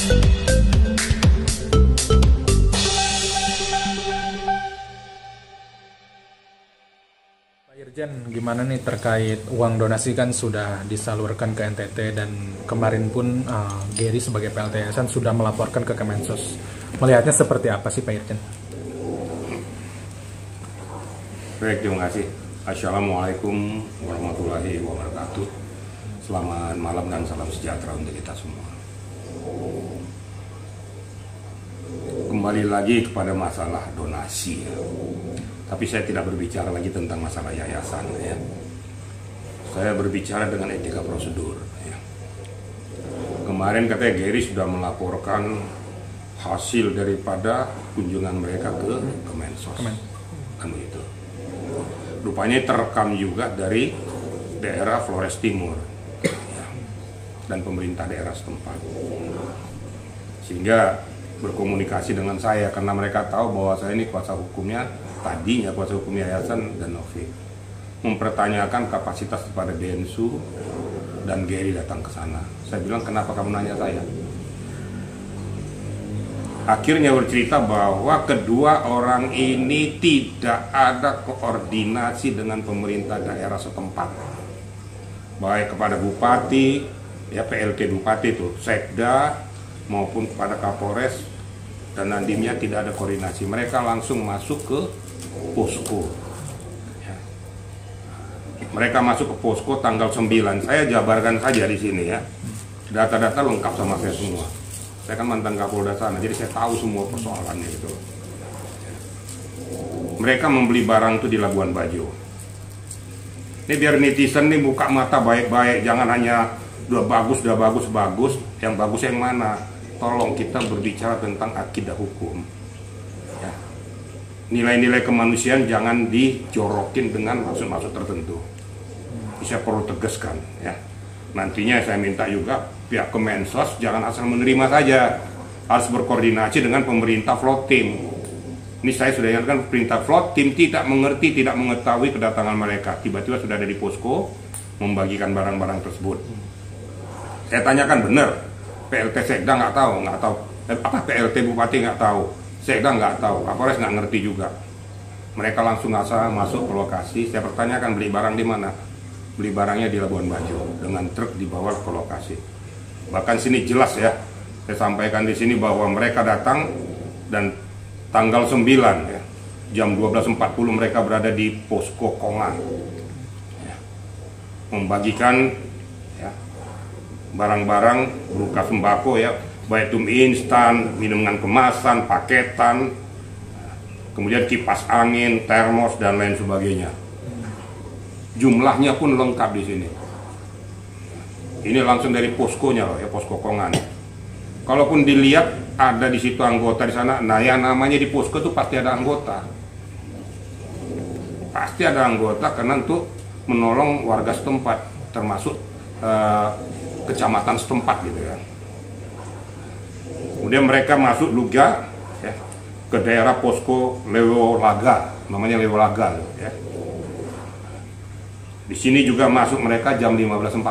Pak Irjen, gimana nih terkait uang donasi kan sudah disalurkan ke NTT dan kemarin pun Gary sebagai PLT Yayasan sudah melaporkan ke Kemensos. Melihatnya seperti apa sih Pak Irjen? Baik, terima kasih. Assalamualaikum warahmatullahi wabarakatuh. Selamat malam dan salam sejahtera untuk kita semua. Kembali lagi kepada masalah donasi ya. Tapi saya tidak berbicara lagi tentang masalah yayasan ya. Saya berbicara dengan etika prosedur ya. Kemarin katanya Gary sudah melaporkan hasil daripada kunjungan mereka ke Kemensos. Kan begitu. Rupanya terekam juga dari daerah Flores Timur ya, dan pemerintah daerah setempat. Sehingga berkomunikasi dengan saya karena mereka tahu bahwa saya ini kuasa hukumnya, tadinya kuasa hukum yayasan dan Novik, mempertanyakan kapasitas kepada Densu dan Gary datang ke sana. Saya bilang, kenapa kamu nanya saya? Akhirnya bercerita bahwa kedua orang ini tidak ada koordinasi dengan pemerintah daerah setempat, baik kepada bupati, ya PLT bupati itu, sekda maupun kepada Kapolres dan Nadimnya tidak ada koordinasi. Mereka langsung masuk ke posko. Ya. Mereka masuk ke posko tanggal 9. Saya jabarkan saja di sini ya. Data-data lengkap sama saya semua. Saya kan mantan Kapolda sana, jadi saya tahu semua persoalannya itu. Mereka membeli barang itu di Labuan Bajo. Ini biar netizen nih buka mata baik-baik, jangan hanya udah bagus, bagus. Yang bagus yang mana? Tolong kita berbicara tentang akidah hukum. Ya. Nilai-nilai kemanusiaan jangan dijorokin dengan maksud-maksud tertentu. Saya perlu tegaskan ya. Nantinya saya minta juga pihak Kemensos jangan asal menerima saja, harus berkoordinasi dengan pemerintah float team. Ini saya sudah ingatkan, perintah float team tidak mengerti, tidak mengetahui kedatangan mereka. Tiba-tiba sudah ada di posko membagikan barang-barang tersebut. Saya tanyakan benar, PLT Sekda nggak tahu, apa PLT Bupati nggak tahu, Sekda nggak tahu, Kapolres nggak ngerti juga. Mereka langsung asal masuk ke lokasi. Saya pertanyakan, beli barang di mana? Beli barangnya di Labuan Bajo dengan truk dibawa ke lokasi. Bahkan sini jelas ya, saya sampaikan di sini bahwa mereka datang dan tanggal 9 ya, jam 12.40 mereka berada di posko Kongan ya, membagikan ya, barang-barang berupa sembako ya, baik itu mie instan, minuman kemasan, paketan, kemudian kipas angin, termos dan lain sebagainya. Jumlahnya pun lengkap di sini. Ini langsung dari poskonya loh ya, posko Kongan. Kalaupun dilihat ada di situ anggota di sana, nah yang namanya di posko itu pasti ada anggota. Pasti ada anggota karena untuk menolong warga setempat, termasuk kecamatan setempat gitu ya. Kemudian mereka masuk juga ya, ke daerah posko Lewolaga, namanya Lewolaga ya. Di sini juga masuk mereka jam 15.45.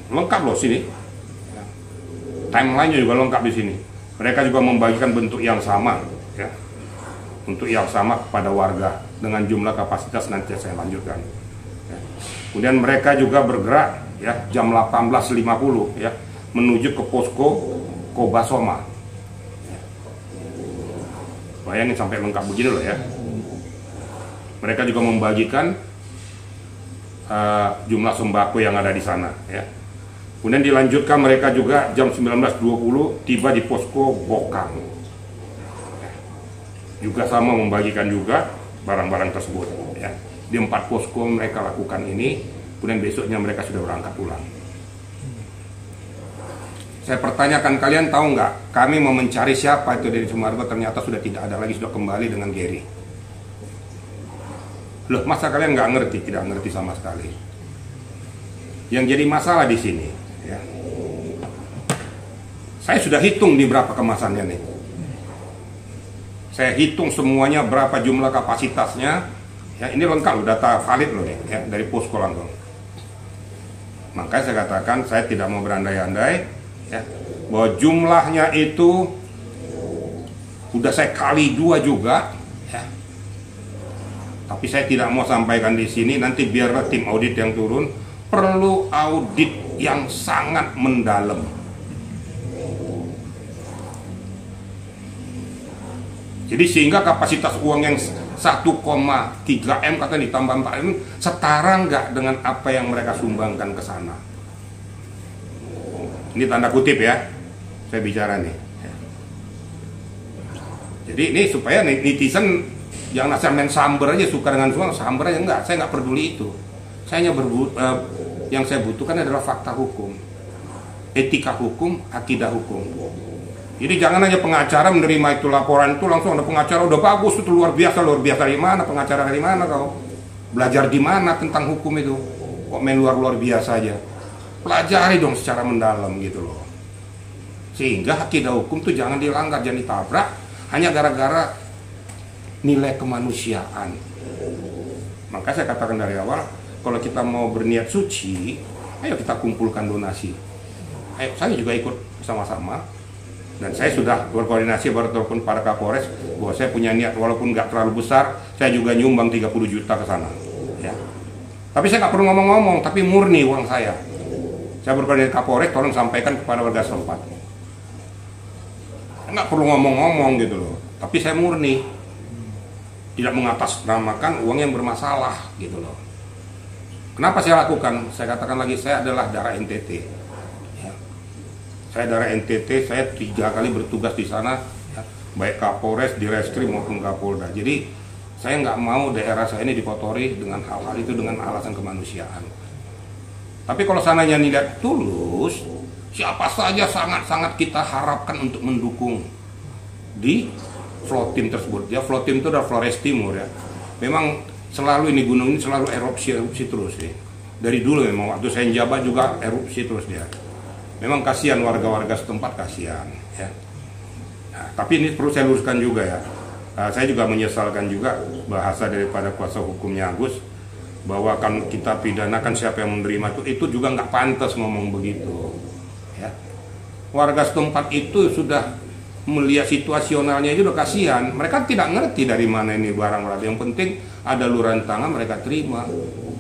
Lengkap loh sini. Timeline-nya juga lengkap di sini. Mereka juga membagikan bentuk yang sama ya. Untuk yang sama kepada warga dengan jumlah kapasitas nanti saya lanjutkan. Ya. Kemudian mereka juga bergerak ya jam 18.50 ya menuju ke posko Kobasoma. Ya. Bayangin sampai lengkap begini loh ya. Mereka juga membagikan jumlah sembako yang ada di sana ya. Kemudian dilanjutkan mereka juga jam 19.20 tiba di posko Bokang. Juga sama membagikan juga barang-barang tersebut ya. Di 4 posko mereka lakukan ini, kemudian besoknya mereka sudah berangkat pulang. Saya pertanyakan, kalian tahu nggak, kami mau mencari siapa itu dari Sumargo, ternyata sudah tidak ada lagi, sudah kembali dengan Gary. Loh, masa kalian nggak ngerti? Tidak ngerti sama sekali. Yang jadi masalah di sini ya, saya sudah hitung di berapa kemasannya nih. Saya hitung semuanya berapa jumlah kapasitasnya. Ya, ini lengkap loh, data valid loh nih ya, dari posko langsung. Makanya saya katakan saya tidak mau berandai-andai ya, bahwa jumlahnya itu udah saya kali 2 juga, ya. Tapi saya tidak mau sampaikan di sini, nanti biar tim audit yang turun. Perlu audit yang sangat mendalam. Jadi sehingga kapasitas uang yang 1,3 M kata ditambah 4 M setara nggak dengan apa yang mereka sumbangkan ke sana. Ini tanda kutip ya, saya bicara nih. Jadi ini supaya netizen jangan asal main samber aja, suka dengan uang samber aja, enggak. Saya nggak peduli itu. Saya hanya yang saya butuhkan adalah fakta hukum, etika hukum, akidah hukum. Jadi jangan hanya pengacara menerima itu laporan itu langsung ada pengacara udah bagus itu luar biasa di mana, pengacara dari mana kau? Belajar di mana tentang hukum itu? Kok main luar biasa aja? Pelajari dong secara mendalam gitu loh. Sehingga akidah hukum tuh jangan dilanggar, jangan ditabrak hanya gara-gara nilai kemanusiaan. Maka saya katakan dari awal, kalau kita mau berniat suci, ayo kita kumpulkan donasi. Ayo, saya juga ikut sama-sama. Dan saya sudah berkoordinasi baru telepon para Kapolres bahwa saya punya niat walaupun nggak terlalu besar, saya juga nyumbang 30 juta ke sana. Ya. Tapi saya nggak perlu ngomong-ngomong, tapi murni uang saya. Saya berkoordinasi Kapolres, tolong sampaikan kepada warga setempat. Nggak perlu ngomong-ngomong gitu loh. Tapi saya murni, tidak mengatasnamakan uang yang bermasalah gitu loh. Kenapa saya lakukan? Saya katakan lagi, saya adalah darah NTT. Saya darah NTT, saya 3 kali bertugas di sana, ya, baik Kapolres, Direskrim maupun Kapolda. Jadi saya nggak mau daerah saya ini dikotori dengan hal-hal itu dengan alasan kemanusiaan. Tapi kalau sananya niat tulus, siapa saja sangat-sangat kita harapkan untuk mendukung di flow team tersebut. Ya, flow team itu adalah Flores Timur ya. Memang selalu ini gunung ini selalu erupsi terus ya. Dari dulu memang waktu saya jabat juga erupsi terus dia. Memang kasihan warga-warga setempat, kasihan ya. Nah, tapi ini perlu saya luruskan juga ya. Saya juga menyesalkan juga bahasa daripada kuasa hukumnya Agus bahwa kan kita pidanakan siapa yang menerima itu juga nggak pantas ngomong begitu ya. Warga setempat itu sudah melihat situasionalnya itu udah kasihan. Mereka tidak ngerti dari mana ini barang-barang. Yang penting ada luaran tangan mereka terima,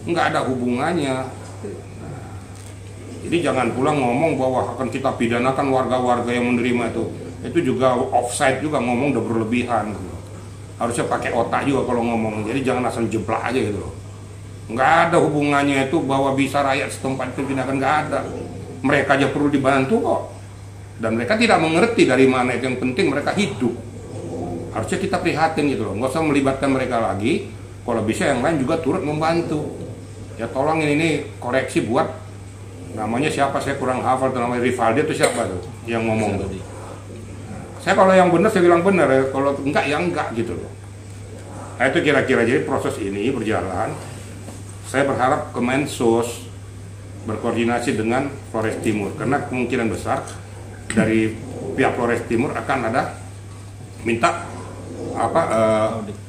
nggak ada hubungannya. Jadi jangan pulang ngomong bahwa akan kita pidanakan warga-warga yang menerima itu juga offside juga ngomong udah berlebihan gitu. Harusnya pakai otak juga kalau ngomong, jadi jangan asal jeblak aja gitu loh. Nggak ada hubungannya itu bahwa bisa rakyat setempat itu pindahkan, nggak ada. Mereka aja perlu dibantu kok, dan mereka tidak mengerti dari mana itu. Yang penting mereka hidup. Harusnya kita prihatin gitu loh, nggak usah melibatkan mereka lagi. Kalau bisa yang lain juga turut membantu. Ya tolong ini koreksi buat namanya siapa, saya kurang hafal tuh, namanya Rivaldi itu siapa tuh yang ngomong tuh. Saya kalau yang benar saya bilang benar ya, kalau enggak ya enggak gitu loh. Nah itu kira-kira, jadi proses ini berjalan. Saya berharap Kemensos berkoordinasi dengan Flores Timur karena kemungkinan besar dari pihak Flores Timur akan ada minta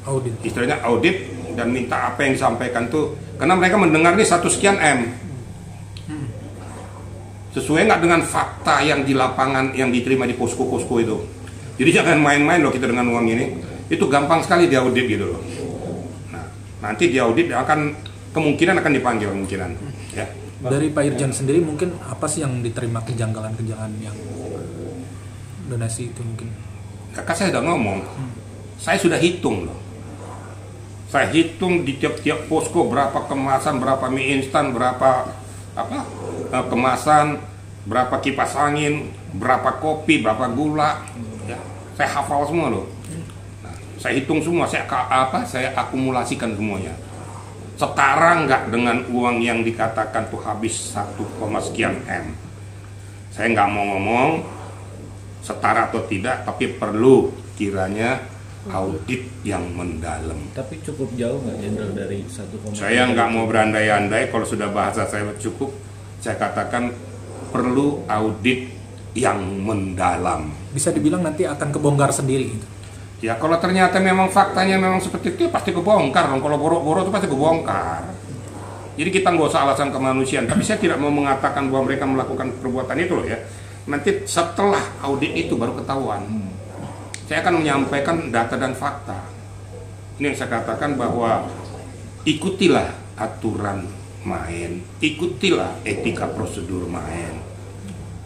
audit, istilahnya audit, dan minta apa yang disampaikan tuh, karena mereka mendengar nih 1 sekian M. Sesuai nggak dengan fakta yang di lapangan yang diterima di posko-posko itu. Jadi jangan main-main loh kita dengan uang ini. Itu gampang sekali diaudit gitu loh. Nah, nanti diaudit kemungkinan akan dipanggil kemungkinan. Ya. Dari Pak Irjan sendiri mungkin apa sih yang diterima kejanggalan-kejanggalan yang donasi itu mungkin? Kakak saya sudah ngomong. Saya sudah hitung loh. Saya hitung di tiap-tiap posko berapa kemasan, berapa mie instan, berapa kemasan, berapa kipas angin, berapa kopi, berapa gula, ya, saya hafal semua loh. Nah, saya hitung semua, saya akumulasikan semuanya. Setara nggak dengan uang yang dikatakan tuh habis 1, sekian M. Saya nggak mau ngomong setara atau tidak, tapi perlu kiranya audit yang mendalam. Tapi cukup jauh nggak Jenderal dari 1,3? Saya nggak mau berandai-andai, kalau sudah bahasa saya cukup, saya katakan perlu audit yang mendalam. Bisa dibilang nanti akan kebongkar sendiri gitu. Ya kalau ternyata memang faktanya memang seperti itu, pasti kebongkar dong. Kalau borok-borok itu pasti kebongkar. Jadi kita nggak usah alasan kemanusiaan. Tapi saya tidak mau mengatakan bahwa mereka melakukan perbuatan itu loh ya. Nanti setelah audit itu baru ketahuan. Saya akan menyampaikan data dan fakta. Ini yang saya katakan bahwa ikutilah aturan main, ikutilah etika prosedur main.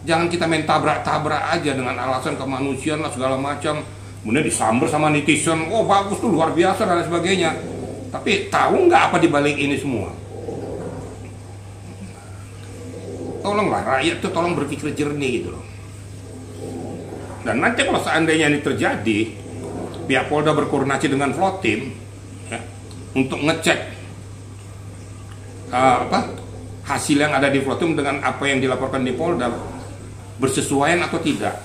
Jangan kita main tabrak-tabrak aja dengan alasan kemanusiaan lah segala macam. Kemudian disamber sama netizen, oh bagus tuh luar biasa dan sebagainya. Tapi tahu nggak apa dibalik ini semua? Tolonglah rakyat itu tolong berpikir jernih gitu loh. Dan nanti kalau seandainya ini terjadi, pihak Polda berkoordinasi dengan Flotim ya, untuk ngecek hasil yang ada di Flotim dengan apa yang dilaporkan di Polda bersesuaian atau tidak.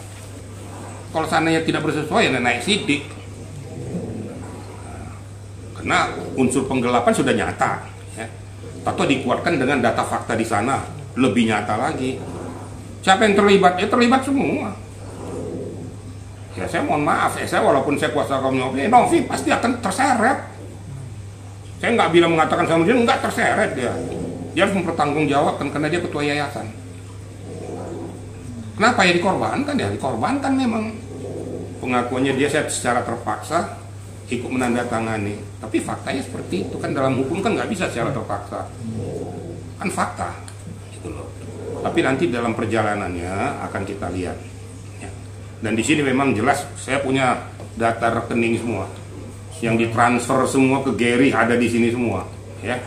Kalau seandainya tidak bersesuaian, naik sidik. Karena unsur penggelapan sudah nyata, ya. Atau dikuatkan dengan data fakta di sana lebih nyata lagi. Siapa yang terlibat? Ya terlibat semua. Ya saya mohon maaf, saya walaupun saya kuasa kaum Novi pasti akan terseret. Saya nggak bilang mengatakan sama dia nggak terseret dia. Dia harus mempertanggungjawabkan karena dia ketua yayasan. Kenapa ya dikorbankan? Ya dikorbankan memang. Pengakuannya dia secara terpaksa ikut menandatangani. Tapi faktanya seperti itu kan, dalam hukum kan nggak bisa secara terpaksa. Kan fakta. Gitu loh. Tapi nanti dalam perjalanannya akan kita lihat. Ya. Dan di sini memang jelas saya punya data rekening semua. Yang ditransfer semua ke Gary ada di sini semua. Ya.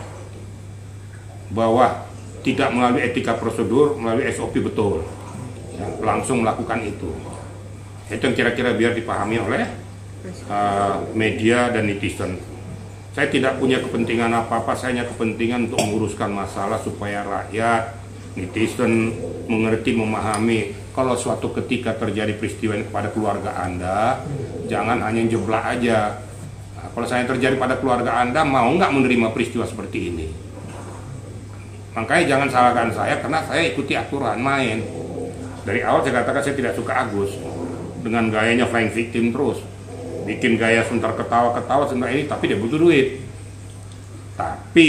Bahwa tidak melalui etika prosedur, melalui SOP betul. Ya, langsung melakukan itu. Itu yang kira-kira biar dipahami oleh media dan netizen. Saya tidak punya kepentingan apa-apa, saya hanya kepentingan untuk menguruskan masalah supaya rakyat, netizen mengerti, memahami. Kalau suatu ketika terjadi peristiwa ini kepada keluarga Anda, jangan hanya jeblak aja. Nah, kalau saya terjadi pada keluarga Anda, mau nggak menerima peristiwa seperti ini? Makanya jangan salahkan saya karena saya ikuti aturan main. Dari awal saya katakan saya tidak suka Agus dengan gayanya flying victim terus, bikin gaya sebentar ketawa-ketawa sebentar ini, tapi dia butuh duit. Tapi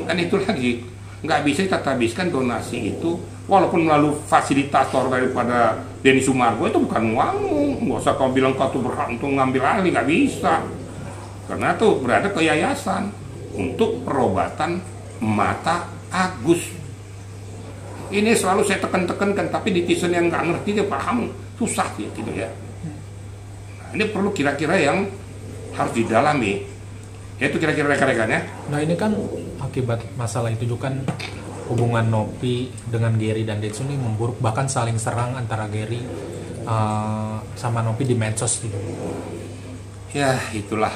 kan itu lagi nggak bisa kita habiskan donasi itu, walaupun melalui fasilitator daripada Denny Sumargo itu bukan uangmu. Nggak usah kau bilang kau tuh berhak untuk ngambil alih, nggak bisa, karena tuh berada ke yayasan untuk perobatan mata Agus. Ini selalu saya tekan-tekankan, tapi netizen yang nggak ngerti dia paham susah ya gitu ya. Nah, ini perlu kira-kira yang harus didalami. Ya itu kira-kira rekan-rekannya. Nah ini kan akibat masalah itu juga kan hubungan Novi dengan Gary dan Detsu ini memburuk, bahkan saling serang antara Gary sama Novi di medsos gitu. Ya itulah.